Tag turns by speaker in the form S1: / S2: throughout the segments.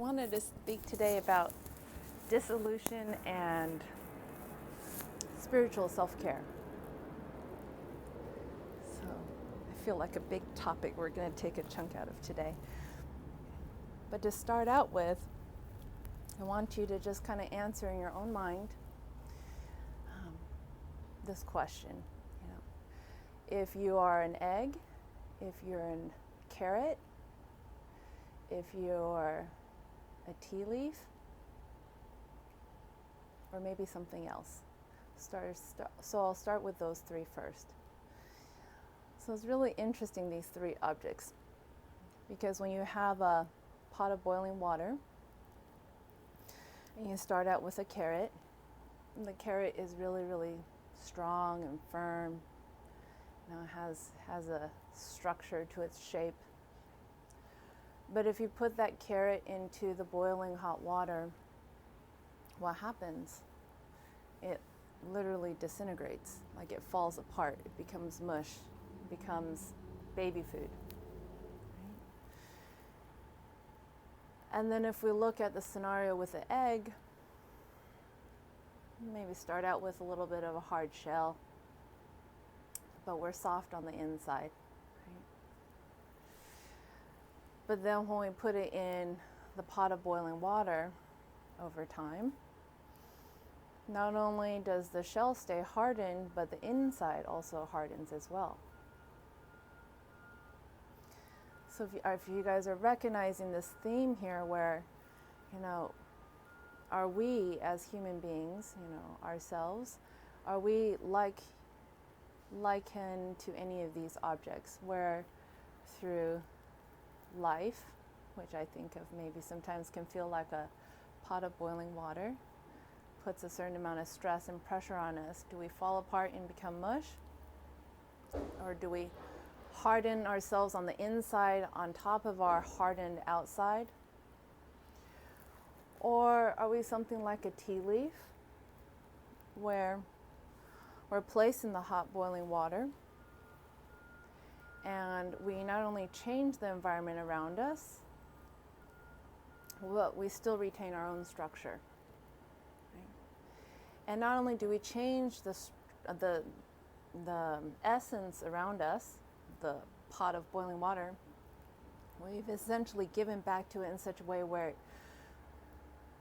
S1: I wanted to speak today about dissolution and spiritual self-care. So I feel like a big topic we're going to take a chunk out of today. But to start out with, I want you to just kind of answer in your own mind this question. If you are an egg, if you're a carrot, if you're a tea leaf, or maybe something else. So I'll start with those three first. So it's really interesting, these three objects, because when you have a pot of boiling water, and you start out with a carrot, and the carrot is really, really strong and firm, has a structure to its shape. But if you put that carrot into the boiling hot water, what happens? It literally disintegrates, like it falls apart, it becomes mush, it becomes baby food. And then if we look at the scenario with the egg, maybe start out with a little bit of a hard shell, but we're soft on the inside. But then when we put it in the pot of boiling water over time, not only does the shell stay hardened, but the inside also hardens as well. So if you guys are recognizing this theme here where, are we as human beings, ourselves, are we likened to any of these objects where through life, which I think of maybe sometimes can feel like a pot of boiling water, puts a certain amount of stress and pressure on us. Do we fall apart and become mush? Or do we harden ourselves on the inside on top of our hardened outside? Or are we something like a tea leaf where we're placed in the hot boiling water and we not only change the environment around us, but we still retain our own structure. And not only do we change the essence around us, the pot of boiling water, we've essentially given back to it in such a way where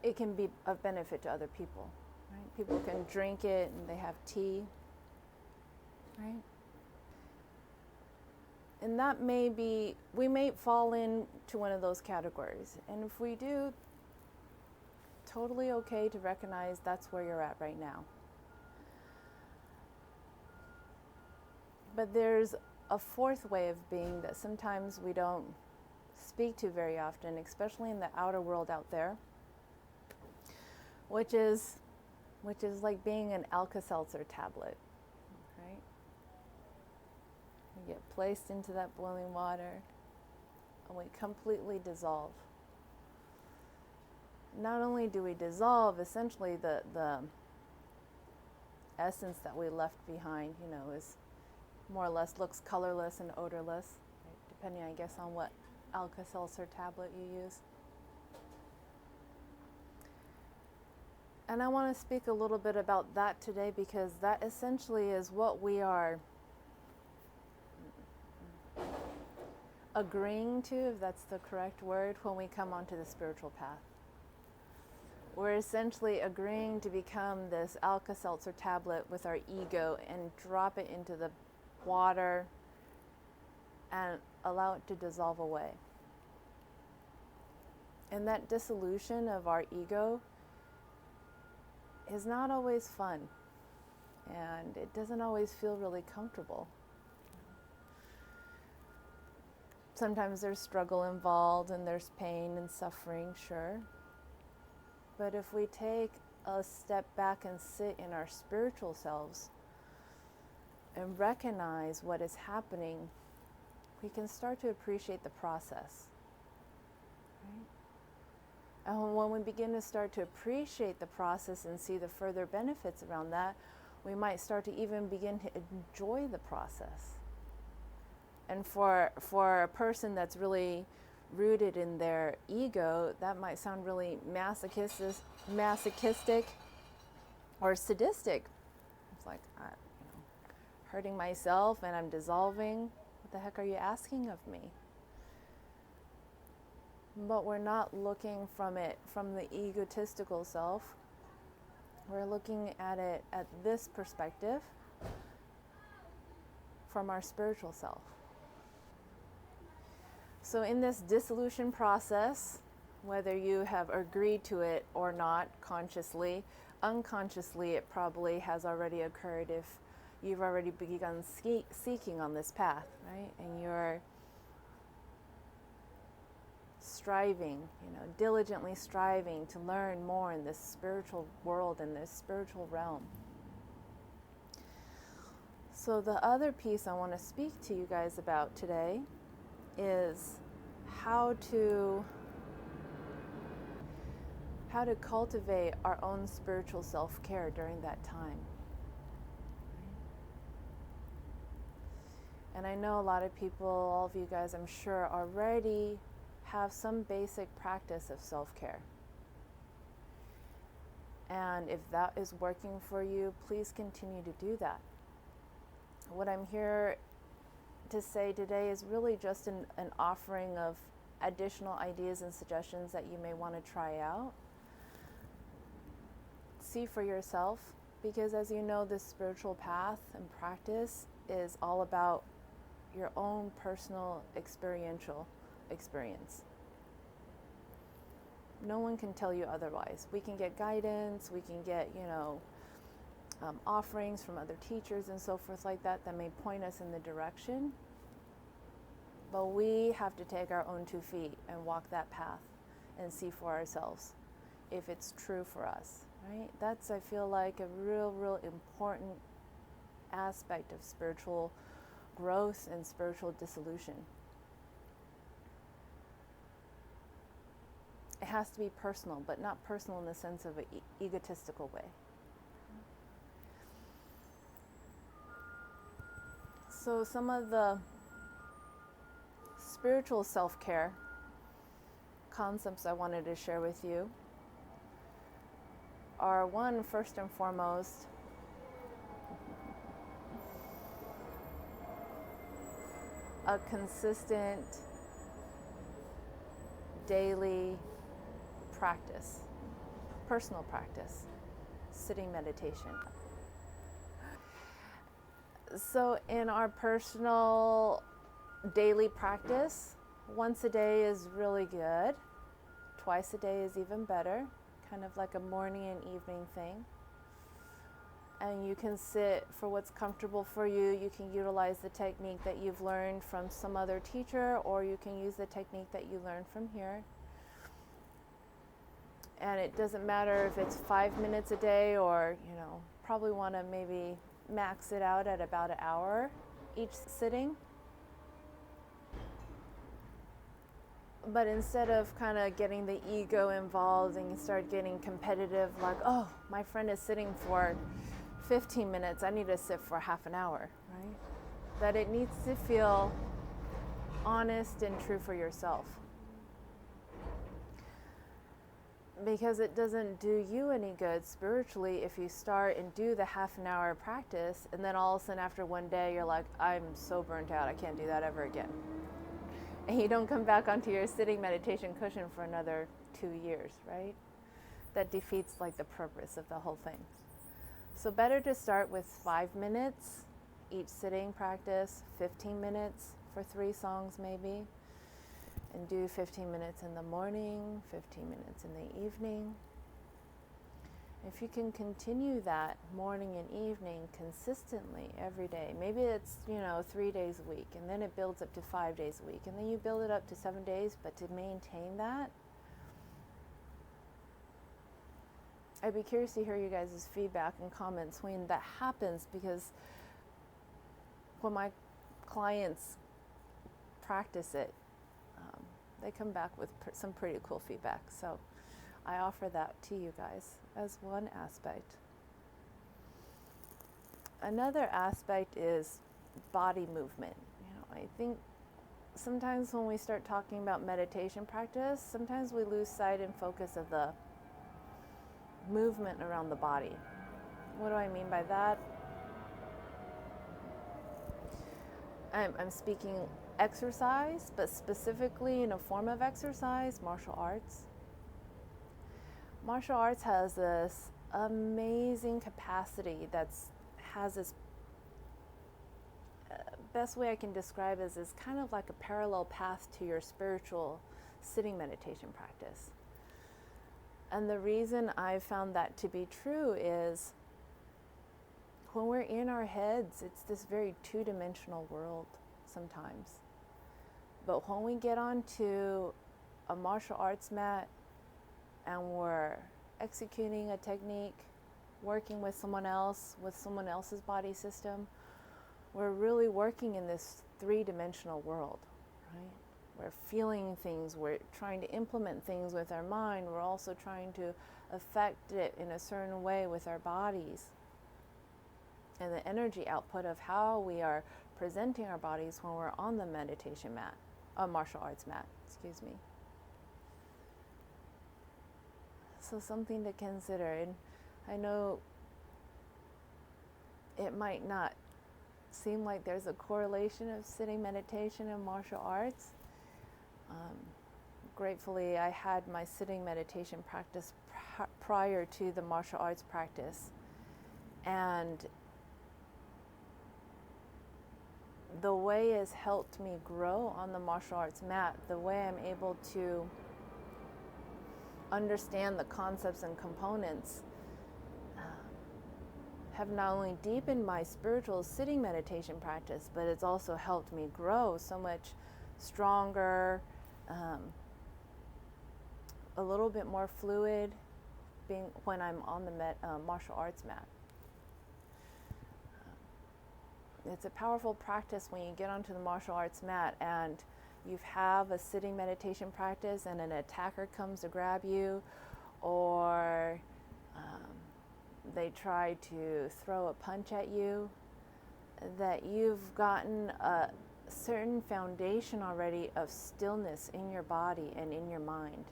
S1: it can be of benefit to other people. Right? People can drink it and they have tea. Right? And that we may fall into one of those categories. And if we do, totally okay to recognize that's where you're at right now. But there's a fourth way of being that sometimes we don't speak to very often, especially in the outer world out there, which is like being an Alka-Seltzer tablet, right? We get placed into that boiling water and we completely dissolve. Not only do we dissolve, essentially the essence that we left behind, is more or less looks colorless and odorless, right? Depending, I guess, on what Alka-Seltzer tablet you use. And I want to speak a little bit about that today because that essentially is what we are agreeing to, if that's the correct word, when we come onto the spiritual path. We're essentially agreeing to become this Alka-Seltzer tablet with our ego and drop it into the water and allow it to dissolve away. And that dissolution of our ego is not always fun, and it doesn't always feel really comfortable. Sometimes there's struggle involved and there's pain and suffering, sure. But if we take a step back and sit in our spiritual selves and recognize what is happening, we can start to appreciate the process. Right? And when we begin to start to appreciate the process and see the further benefits around that, we might start to even begin to enjoy the process. And for a person that's really rooted in their ego, that might sound really masochistic or sadistic. It's like, hurting myself and I'm dissolving. What the heck are you asking of me? But we're not looking from the egotistical self. We're looking at it at this perspective from our spiritual self. So in this dissolution process, whether you have agreed to it or not consciously, unconsciously it probably has already occurred if you've already begun seeking on this path, right? And you're striving, diligently striving to learn more in this spiritual world, in this spiritual realm. So the other piece I want to speak to you guys about today is how to cultivate our own spiritual self-care during that time. And I know a lot of people, all of you guys, I'm sure, already have some basic practice of self-care. And if that is working for you, please continue to do that. What I'm here to say today is really just an offering of additional ideas and suggestions that you may want to try out. See for yourself, because as you know, this spiritual path and practice is all about your own personal experiential experience. No one can tell you otherwise. We can get guidance, we can get, offerings from other teachers and so forth like that may point us in the direction. But we have to take our own 2 feet and walk that path and see for ourselves if it's true for us, right? That's, I feel like, a real important aspect of spiritual growth and spiritual dissolution. It has to be personal, but not personal in the sense of an egotistical way. So some of the spiritual self-care concepts I wanted to share with you are, one, first and foremost, a consistent daily practice, personal practice, sitting meditation. So in our personal daily practice, once a day is really good. Twice a day is even better, kind of like a morning and evening thing. And you can sit for what's comfortable for you. You can utilize the technique that you've learned from some other teacher, or you can use the technique that you learned from here. And it doesn't matter if it's 5 minutes a day, or, probably want to maybe max it out at about an hour each sitting. But instead of kind of getting the ego involved and you start getting competitive, like, oh, my friend is sitting for 15 minutes, I need to sit for half an hour, right? That it needs to feel honest and true for yourself. Because it doesn't do you any good spiritually if you start and do the half an hour practice, and then all of a sudden after one day you're like, I'm so burnt out, I can't do that ever again. And you don't come back onto your sitting meditation cushion for another 2 years, right? That defeats like the purpose of the whole thing. So better to start with 5 minutes each sitting practice, 15 minutes for 3 songs maybe, and do 15 minutes in the morning, 15 minutes in the evening. If you can continue that morning and evening consistently every day, maybe it's, 3 days a week, and then it builds up to 5 days a week, and then you build it up to 7 days, but to maintain that, I'd be curious to hear you guys' feedback and comments when that happens, because when my clients practice it, they come back with some pretty cool feedback. So I offer that to you guys as one aspect. Another aspect is body movement. I think sometimes when we start talking about meditation practice, sometimes we lose sight and focus of the movement around the body. What do I mean by that? I'm speaking exercise, but specifically in a form of exercise, martial arts. Martial arts has this amazing capacity has this, best way I can describe is kind of like a parallel path to your spiritual sitting meditation practice. And the reason I found that to be true is when we're in our heads, it's this very two-dimensional world sometimes. But when we get onto a martial arts mat and we're executing a technique, working with someone else's body system, we're really working in this three-dimensional world, right? We're feeling things, we're trying to implement things with our mind, we're also trying to affect it in a certain way with our bodies. And the energy output of how we are presenting our bodies when we're on the meditation mat, martial arts mat, excuse me. So something to consider. And I know it might not seem like there's a correlation of sitting meditation and martial arts. Gratefully, I had my sitting meditation practice prior to the martial arts practice. And the way it's helped me grow on the martial arts mat, the way I'm able to understand the concepts and components, have not only deepened my spiritual sitting meditation practice, but it's also helped me grow so much stronger, a little bit more fluid when I'm on the martial arts mat. It's a powerful practice when you get onto the martial arts mat and you have a sitting meditation practice and an attacker comes to grab you, or they try to throw a punch at you, that you've gotten a certain foundation already of stillness in your body and in your mind,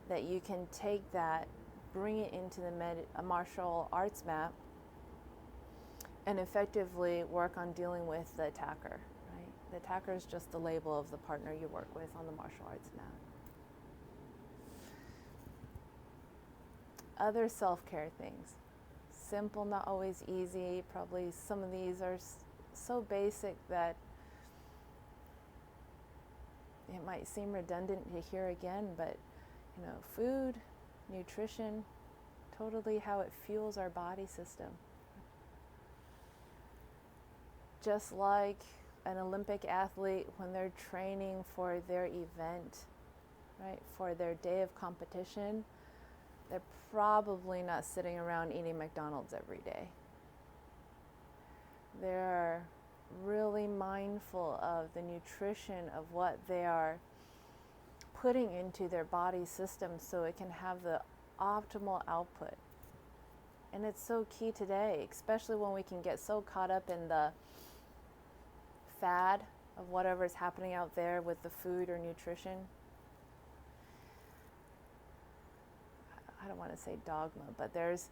S1: that you can take that, bring it into the martial arts mat, and effectively work on dealing with the attacker, right? The attacker is just the label of the partner you work with on the martial arts mat. Other self-care things. Simple, not always easy. Probably some of these are so basic that it might seem redundant to hear again, but food, nutrition, totally how it fuels our body system. Just like an Olympic athlete when they're training for their event, right, for their day of competition, they're probably not sitting around eating McDonald's every day. They're really mindful of the nutrition of what they are putting into their body system so it can have the optimal output. And it's so key today, especially when we can get so caught up in the fad of whatever's happening out there with the food or nutrition. I don't want to say dogma, but there's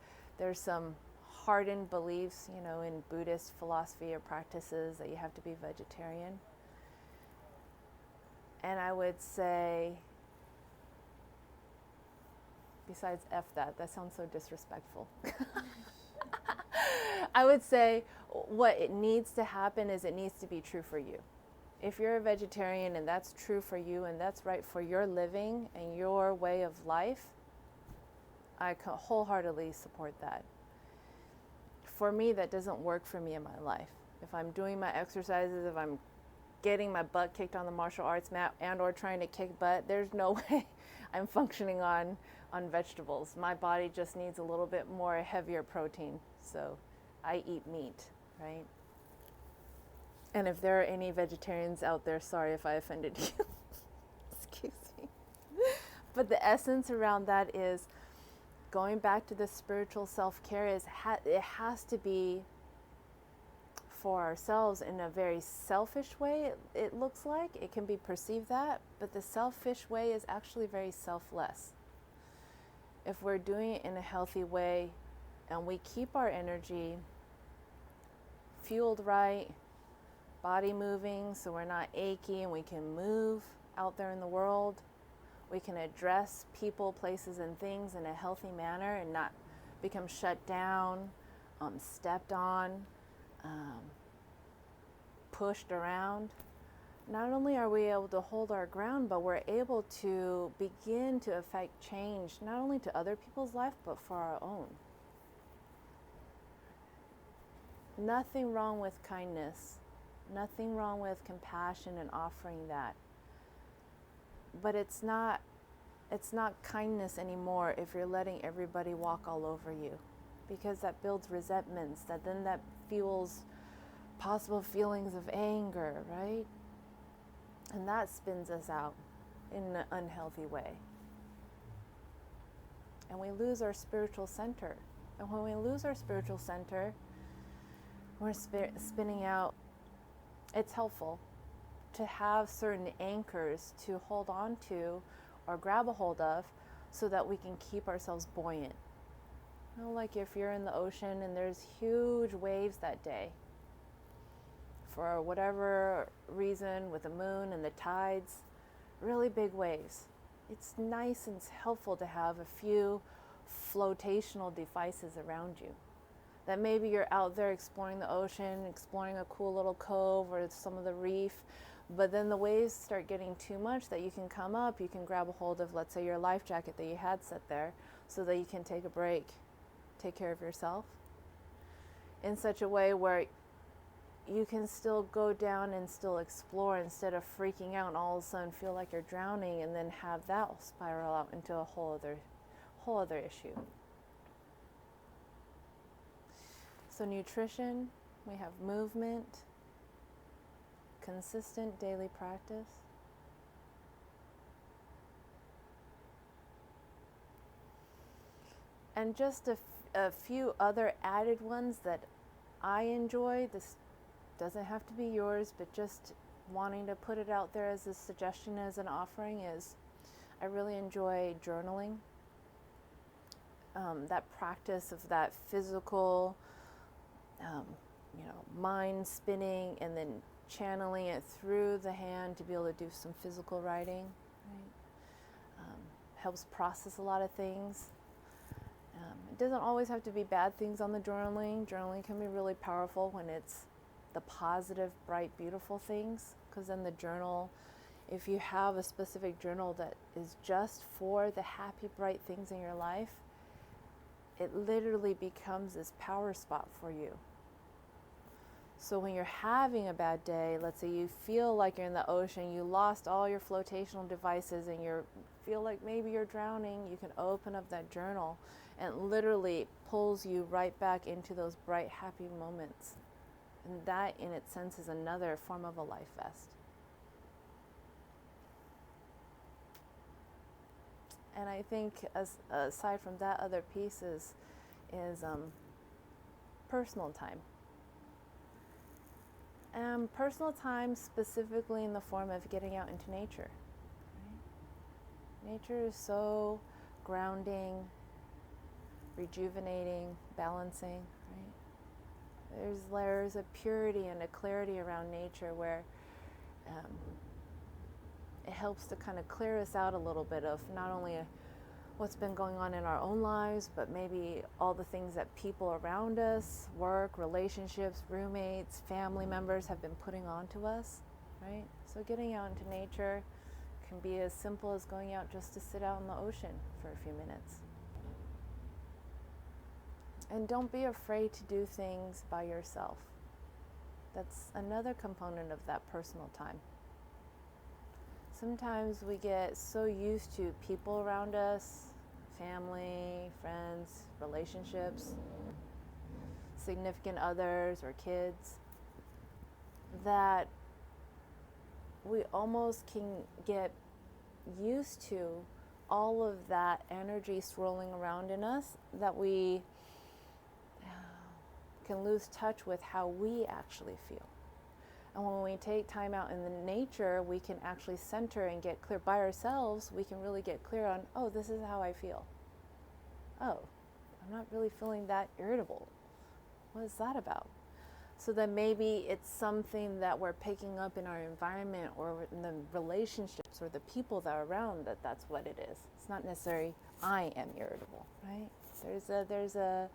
S1: some hardened beliefs, in Buddhist philosophy or practices that you have to be vegetarian. And I would say, besides F that sounds so disrespectful. I would say what it needs to happen is it needs to be true for you. If you're a vegetarian and that's true for you and that's right for your living and your way of life, I wholeheartedly support that. For me, that doesn't work for me in my life. If I'm doing my exercises, if I'm getting my butt kicked on the martial arts mat and or trying to kick butt, there's no way I'm functioning on vegetables. My body just needs a little bit more heavier protein, so I eat meat, right? And if there are any vegetarians out there, sorry if I offended you. Excuse me. But the essence around that is going back to the spiritual self-care is it has to be for ourselves in a very selfish way, it looks like. It can be perceived that, but the selfish way is actually very selfless. If we're doing it in a healthy way and we keep our energy fueled right, body moving so we're not achy and we can move out there in the world, we can address people, places, and things in a healthy manner and not become shut down, stepped on, pushed around. Not only are we able to hold our ground, but we're able to begin to affect change, not only to other people's life, but for our own. Nothing wrong with kindness, nothing wrong with compassion and offering that. But it's not kindness anymore if you're letting everybody walk all over you, because that builds resentments, that fuels possible feelings of anger, right? And that spins us out in an unhealthy way. And we lose our spiritual center. And when we lose our spiritual center, we're spinning out. It's helpful to have certain anchors to hold on to or grab a hold of so that we can keep ourselves buoyant. You know, like if you're in the ocean and there's huge waves that day, for whatever reason, with the moon and the tides, really big waves. It's nice and helpful to have a few flotational devices around you. That maybe you're out there exploring the ocean, exploring a cool little cove or some of the reef, but then the waves start getting too much that you can come up, you can grab a hold of, let's say, your life jacket that you had set there so that you can take a break, take care of yourself in such a way where you can still go down and still explore instead of freaking out and all of a sudden feel like you're drowning and then have that spiral out into a whole other issue. So nutrition, we have movement, consistent daily practice. And just a few other added ones that I enjoy. This doesn't have to be yours, but just wanting to put it out there as a suggestion, as an offering, is I really enjoy journaling. That practice of that physical, mind spinning and then channeling it through the hand to be able to do some physical writing, right? Helps process a lot of things. It doesn't always have to be bad things on the journaling. Journaling can be really powerful when it's the positive, bright, beautiful things, because then the journal, if you have a specific journal that is just for the happy, bright things in your life, it literally becomes this power spot for you. So when you're having a bad day, let's say you feel like you're in the ocean, you lost all your flotational devices and you feel like maybe you're drowning, you can open up that journal and it literally pulls you right back into those bright, happy moments. And that in its sense is another form of a life vest. And I think aside from that, other piece is personal time. Personal time specifically in the form of getting out into nature. Right? Nature is so grounding, rejuvenating, balancing. Right? There's a purity and a clarity around nature where it helps to kind of clear us out a little bit of not only what's been going on in our own lives, but maybe all the things that people around us, work, relationships, roommates, family members have been putting on to us, right? So getting out into nature can be as simple as going out just to sit out in the ocean for a few minutes. And don't be afraid to do things by yourself. That's another component of that personal time. Sometimes we get so used to people around us, family, friends, relationships, significant others or kids, that we almost can get used to all of that energy swirling around in us, that we can lose touch with how we actually feel. And when we take time out in the nature, we can actually center and get clear by ourselves. We can really get clear on, oh, this is how I feel. Oh, I'm not really feeling that irritable. What is that about? So then maybe it's something that we're picking up in our environment or in the relationships or the people that are around, that's what it is. It's not necessarily I am irritable, right? There's a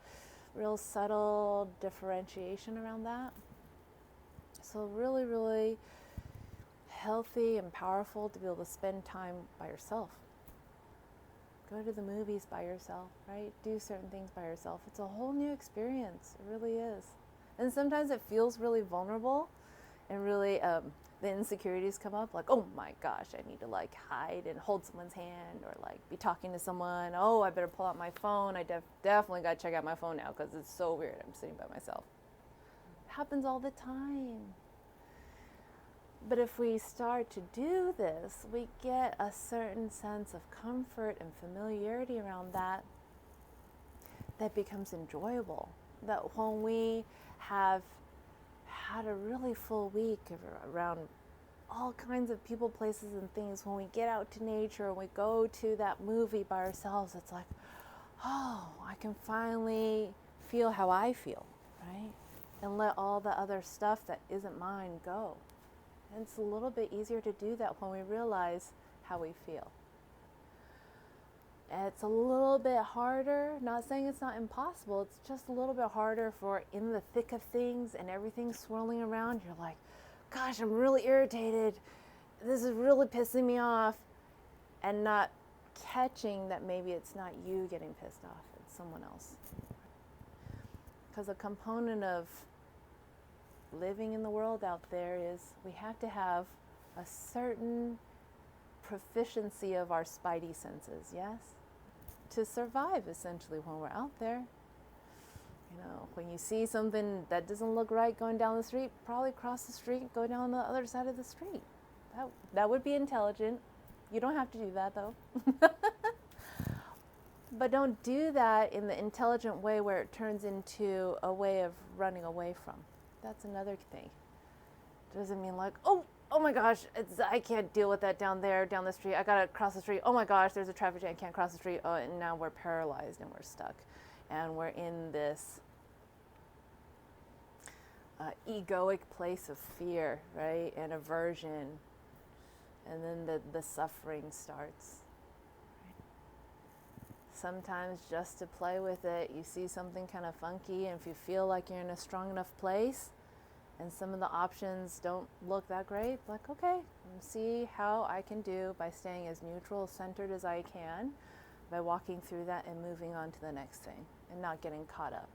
S1: real subtle differentiation around that. So really, really healthy and powerful to be able to spend time by yourself. Go to the movies by yourself, right? Do certain things by yourself. It's a whole new experience. It really is. And sometimes it feels really vulnerable and really the insecurities come up, like, oh my gosh, I need to like hide and hold someone's hand or like be talking to someone. Oh, I better pull out my phone. I definitely got to check out my phone now because it's so weird. I'm sitting by myself. It happens all the time. But if we start to do this, we get a certain sense of comfort and familiarity around that becomes enjoyable. That when we have had a really full week around all kinds of people, places, and things, when we get out to nature and we go to that movie by ourselves, it's like, oh, I can finally feel how I feel, right? And let all the other stuff that isn't mine go. And it's a little bit easier to do that when we realize how we feel. It's a little bit harder, not saying it's not impossible, it's just a little bit harder for in the thick of things and everything swirling around, you're like, gosh, I'm really irritated, this is really pissing me off, and not catching that maybe it's not you getting pissed off, it's someone else. Because a component of living in the world out there is we have to have a certain proficiency of our spidey senses, yes? To survive, essentially, when we're out there. You know, when you see something that doesn't look right going down the street, probably cross the street, go down the other side of the street. That would be intelligent. You don't have to do that, though. But don't do that in the intelligent way where it turns into a way of running away from. That's another thing. Doesn't mean like, oh my gosh, I can't deal with that down the street. I gotta cross the street. Oh my gosh, there's a traffic jam. I can't cross the street. Oh, and now we're paralyzed and we're stuck. And we're in this egoic place of fear, right? And aversion. And then the suffering starts. Sometimes just to play with it, you see something kind of funky, and if you feel like you're in a strong enough place and some of the options don't look that great, like, okay, see how I can do by staying as neutral, centered as I can, by walking through that and moving on to the next thing and not getting caught up.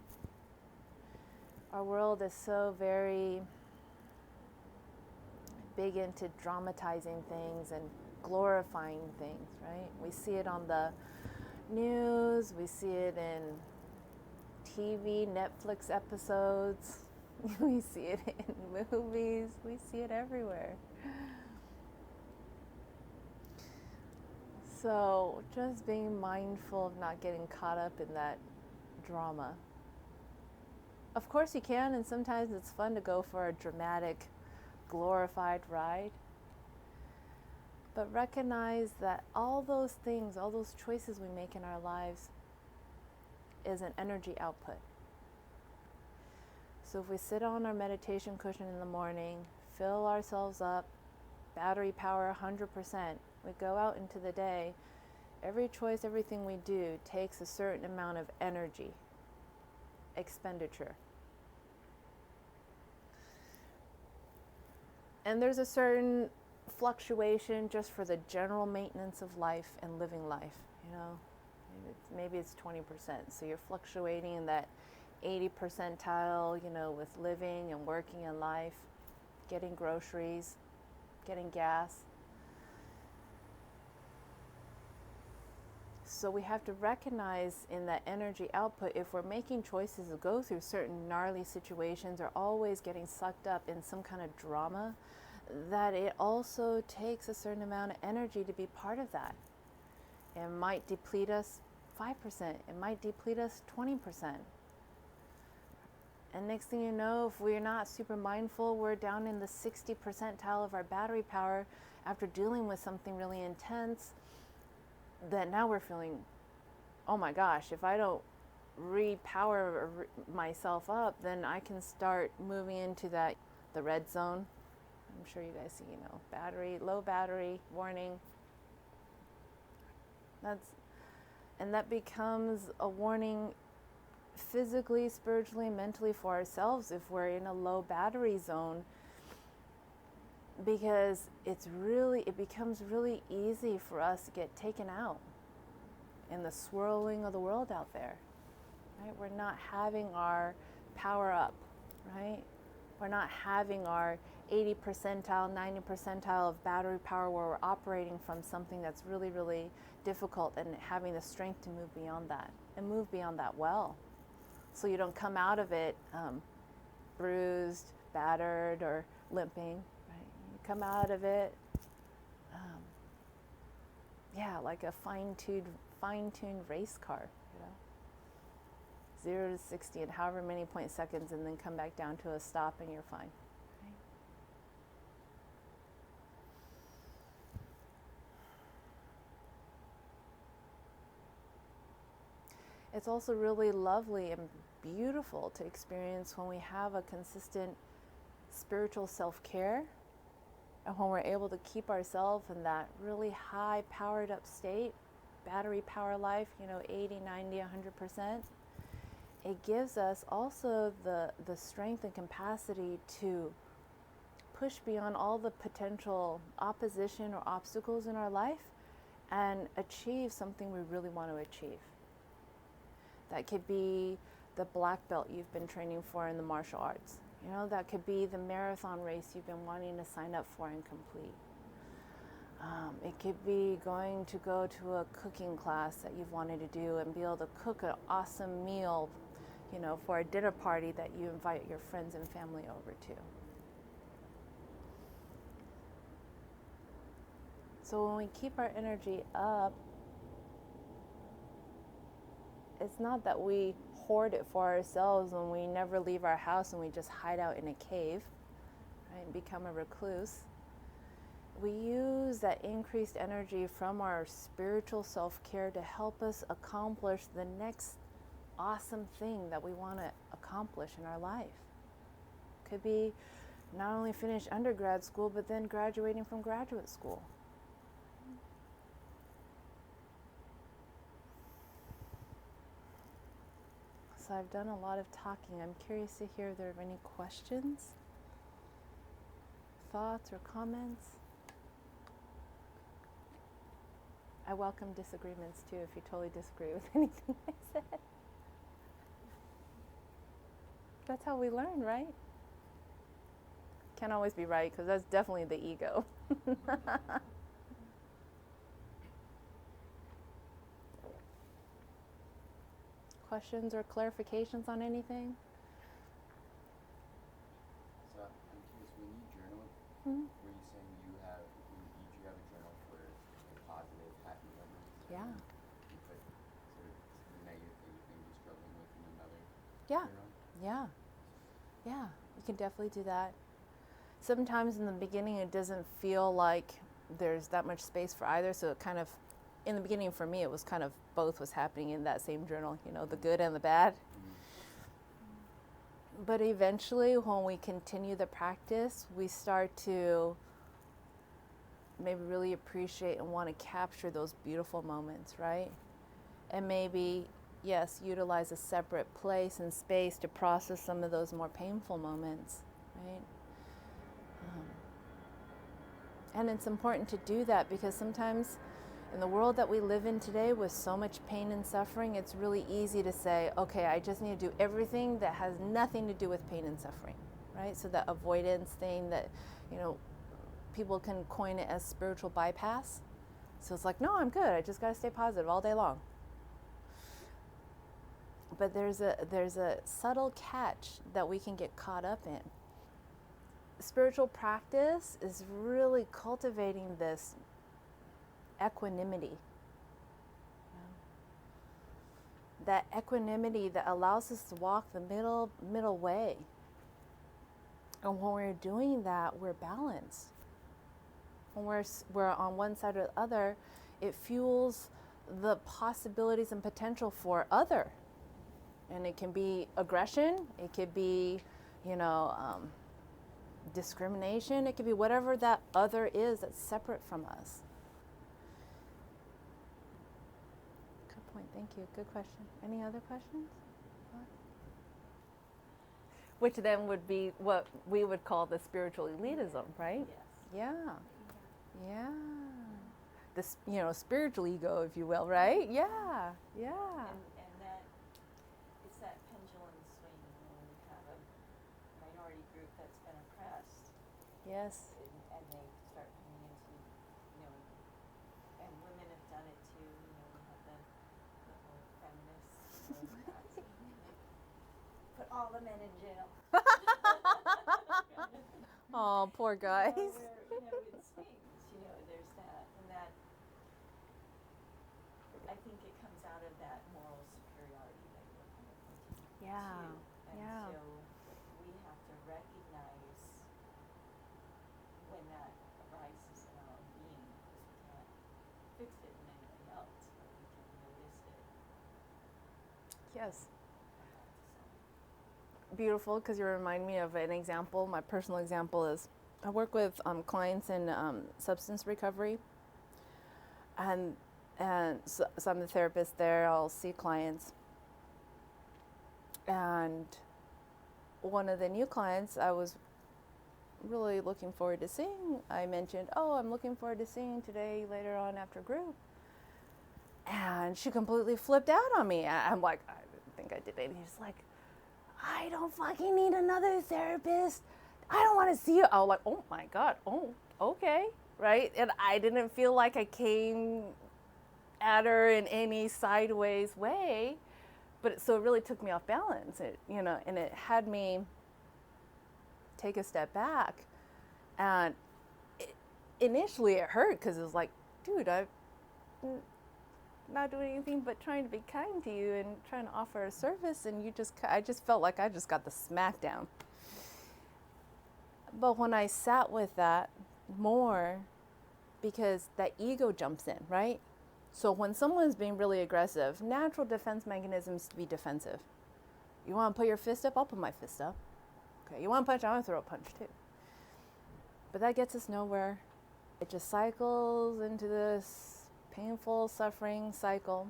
S1: Our world is so very big into dramatizing things and glorifying things, right? We see it on the news, we see it in TV, Netflix episodes, we see it in movies, we see it everywhere. So just being mindful of not getting caught up in that drama. Of course you can, and sometimes it's fun to go for a dramatic, glorified ride. But recognize that all those things, all those choices we make in our lives is an energy output. So if we sit on our meditation cushion in the morning, fill ourselves up, battery power 100%, we go out into the day, every choice, everything we do takes a certain amount of energy expenditure. And there's a certain fluctuation just for the general maintenance of life and living life, you know. Maybe it's 20%. So you're fluctuating in that 80 percentile, you know, with living and working in life, getting groceries, getting gas. So we have to recognize in that energy output, if we're making choices to go through certain gnarly situations or always getting sucked up in some kind of drama, that it also takes a certain amount of energy to be part of that. It might deplete us 5%, it might deplete us 20%. And next thing you know, if we're not super mindful, we're down in the 60 percentile of our battery power after dealing with something really intense, that now we're feeling, oh my gosh, if I don't repower myself up, then I can start moving into the red zone. I'm sure you guys see, low battery, warning. That becomes a warning physically, spiritually, mentally for ourselves if we're in a low battery zone, because it becomes really easy for us to get taken out in the swirling of the world out there, right? We're not having our power up, right? We're not having our 80 percentile, 90 percentile of battery power where we're operating from something that's really, really difficult, and having the strength to move beyond that, and move beyond that well. So you don't come out of it bruised, battered, or limping, right? You come out of it, like a fine-tuned race car, 0 to 60 in however many point seconds, and then come back down to a stop, and you're fine. Right? It's also really lovely and beautiful to experience when we have a consistent spiritual self-care, and when we're able to keep ourselves in that really high powered up state, battery power life, 80, 90, 100%. It gives us also the strength and capacity to push beyond all the potential opposition or obstacles in our life and achieve something we really want to achieve. That could be the black belt you've been training for in the martial arts. That could be the marathon race you've been wanting to sign up for and complete. It could be going to go to a cooking class that you've wanted to do and be able to cook an awesome meal, for a dinner party that you invite your friends and family over to. So when we keep our energy up, it's not that we hoard it for ourselves and we never leave our house and we just hide out in a cave, right, and become a recluse. We use that increased energy from our spiritual self-care to help us accomplish the next awesome thing that we want to accomplish in our life. Could be not only finish undergrad school, but then graduating from graduate school. So I've done a lot of talking. I'm curious to hear if there are any questions, thoughts, or comments. I welcome disagreements too if you totally disagree with anything I said. That's how we learn, right? Can't always be right, because that's definitely the ego. Questions or clarifications on anything?
S2: So I'm curious, when you journal,
S1: Mm-hmm.
S2: were you saying you have a journal for positive, happy memories?
S1: Yeah.
S2: You put sort of negative things maybe you're struggling with in another
S1: Yeah.
S2: journal?
S1: Yeah, you can definitely do that. Sometimes in the beginning it doesn't feel like there's that much space for either, so it kind of, in the beginning for me, it was kind of both was happening in that same journal, the good and the bad. Mm-hmm. But eventually, when we continue the practice, we start to maybe really appreciate and want to capture those beautiful moments, right? And maybe, yes, utilize a separate place and space to process some of those more painful moments, right? And it's important to do that because sometimes in the world that we live in today with so much pain and suffering, it's really easy to say, okay, I just need to do everything that has nothing to do with pain and suffering, right? So that avoidance thing that, people can coin it as spiritual bypass. So it's like, no, I'm good. I just got to stay positive all day long. But there's a subtle catch that we can get caught up in. Spiritual practice is really cultivating this equanimity. that equanimity that allows us to walk the middle way. And when we're doing that, we're balanced. When we're on one side or the other, it fuels the possibilities and potential for other. And it can be aggression, it could be, discrimination, it could be whatever that other is that's separate from us. Good point, thank you. Good question. Any other questions? Which then would be what we would call the spiritual elitism, right?
S3: Yes.
S1: Yeah. Spiritual ego, if you will, right? Yeah.
S3: And that, it's that pendulum swing when we have a minority group that's been oppressed.
S1: Yes.
S3: And they start coming into, and women have done it too, we have the whole feminists, put all the men in jail.
S1: Oh, poor guys.
S3: Where, it swings, there's that, and that, I think it comes out of that moral superiority that you're kind of pointing to. And so we have to recognize when that arises in our own being, because we can't fix it in anybody else, but we can notice it.
S1: Yes. Beautiful, because you remind me of an example. My personal example is I work with clients in substance recovery, and so I'm the therapist there. I'll see clients, and one of the new clients I was really looking forward to seeing, I mentioned, I'm looking forward to seeing today later on after group, and she completely flipped out on me. I'm like, I didn't think I did anything. She's like, I don't fucking need another therapist. I don't want to see you. I was like, oh my God. Oh, okay. Right? And I didn't feel like I came at her in any sideways way. But so it really took me off balance. And it had me take a step back. And initially it hurt because it was like, dude, I'm not doing anything but trying to be kind to you and trying to offer a service, and I just felt like I just got the smack down. But when I sat with that more, because that ego jumps in, right? So when someone's being really aggressive, natural defense mechanism is to be defensive. You want to put your fist up? I'll put my fist up. Okay, you want to punch? I'm going to throw a punch too. But that gets us nowhere. It just cycles into this painful suffering cycle.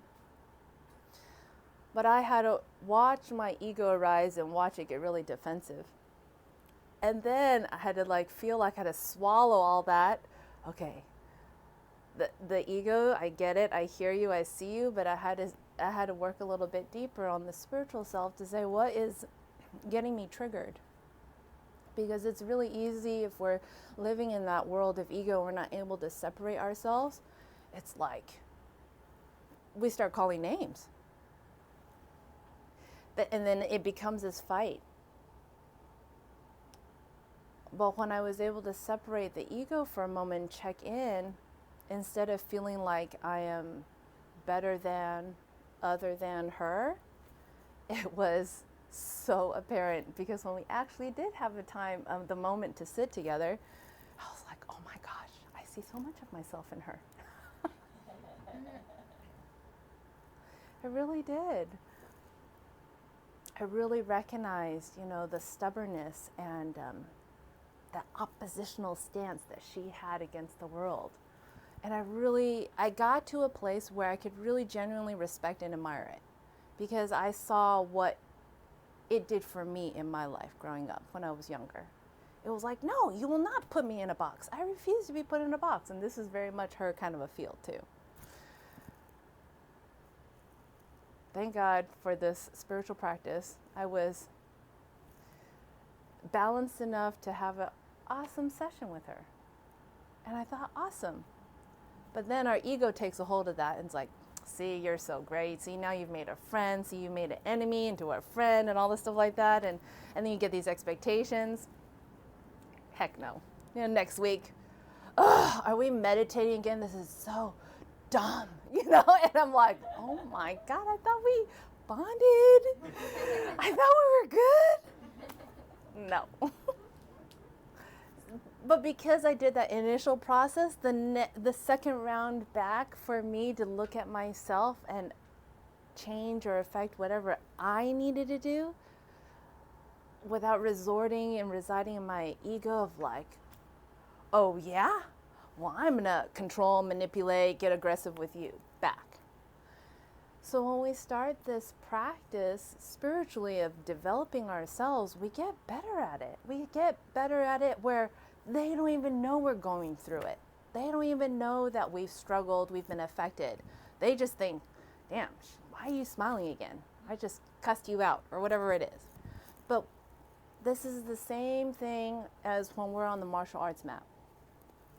S1: But I had to watch my ego arise and watch it get really defensive. And then I had to feel like I had to swallow all that. Okay, the ego, I get it, I hear you, I see you, but I had to work a little bit deeper on the spiritual self to say, what is getting me triggered? Because it's really easy if we're living in that world of ego, we're not able to separate ourselves. It's like we start calling names. And then it becomes this fight. But when I was able to separate the ego for a moment, check in, instead of feeling like I am better than, other than her, it was so apparent, because when we actually did have the moment to sit together, I was like, oh my gosh, I see so much of myself in her. I really did. I really recognized, the stubbornness and the oppositional stance that she had against the world. And I got to a place where I could really genuinely respect and admire it, because I saw what it did for me in my life growing up when I was younger. It was like, no, you will not put me in a box. I refuse to be put in a box. And this is very much her kind of a field too. Thank God for this spiritual practice. I was balanced enough to have an awesome session with her. And I thought, awesome. But then our ego takes a hold of that and it's like, see, you're so great. See, now you've made a friend. See, you made an enemy into a friend and all this stuff like that. And then you get these expectations. Heck no. Next week, are we meditating again? This is so dumb, And I'm like, oh my God, I thought we bonded? I thought we were good. No. But because I did that initial process, the second round back for me to look at myself and change or affect whatever I needed to do without resorting and residing in my ego of like, oh yeah? Well, I'm gonna control, manipulate, get aggressive with you. Back. So when we start this practice spiritually of developing ourselves, we get better at it. We get better at it where they don't even know we're going through it. They don't even know that we've struggled, we've been affected. They just think, damn, why are you smiling again? I just cussed you out, or whatever it is. But this is the same thing as when we're on the martial arts mat.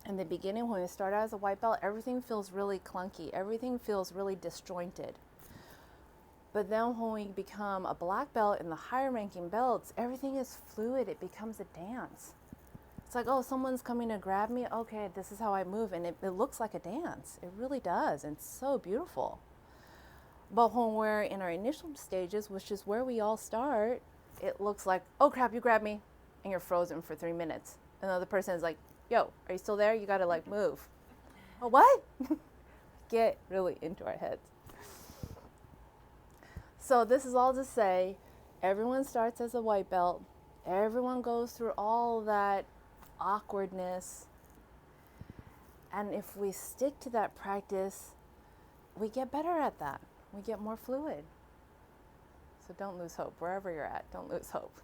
S1: In the beginning, when we start out as a white belt, everything feels really clunky. Everything feels really disjointed. But then when we become a black belt in the higher ranking belts, everything is fluid. It becomes a dance. It's like, oh, someone's coming to grab me. Okay, this is how I move. And it looks like a dance. It really does. And it's so beautiful. But when we're in our initial stages, which is where we all start, it looks like, oh crap, you grabbed me. And you're frozen for 3 minutes. And the other person is like, yo, are you still there? You gotta like move. Oh, what? Get really into our heads. So this is all to say, everyone starts as a white belt. Everyone goes through all that awkwardness. And if we stick to that practice, we get better at that. We get more fluid. So don't lose hope. Wherever you're at, don't lose hope.